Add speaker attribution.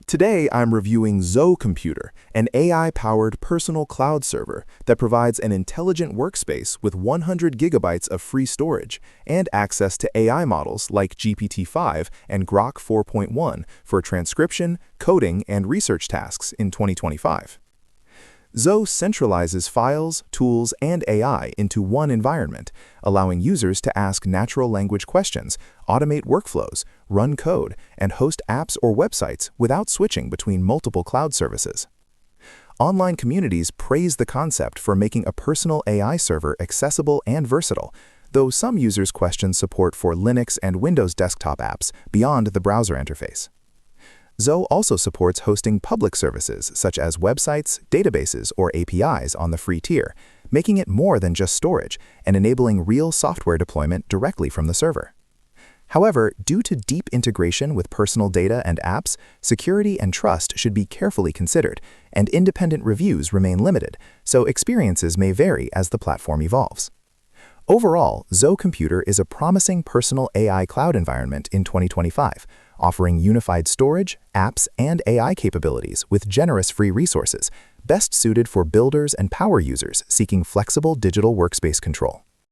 Speaker 1: Today, I'm reviewing Zo Computer, an AI-powered personal cloud server that provides an intelligent workspace with 100 gigabytes of free storage and access to AI models like GPT-5 and Grok 4.1 for transcription, coding, and research tasks in 2025. Zo centralizes files, tools, and AI into one environment, allowing users to ask natural language questions, automate workflows, run code, and host apps or websites without switching between multiple cloud services. Online communities praise the concept for making a personal AI server accessible and versatile, though some users question support for Linux and Windows desktop apps beyond the browser interface. Zo also supports hosting public services such as websites, databases, or APIs on the free tier, making it more than just storage and enabling real software deployment directly from the server. However, due to deep integration with personal data and apps, security and trust should be carefully considered, and independent reviews remain limited, so experiences may vary as the platform evolves. Overall, Zo Computer is a promising personal AI cloud environment in 2025, offering unified storage, apps, and AI capabilities with generous free resources, best suited for builders and power users seeking flexible digital workspace control.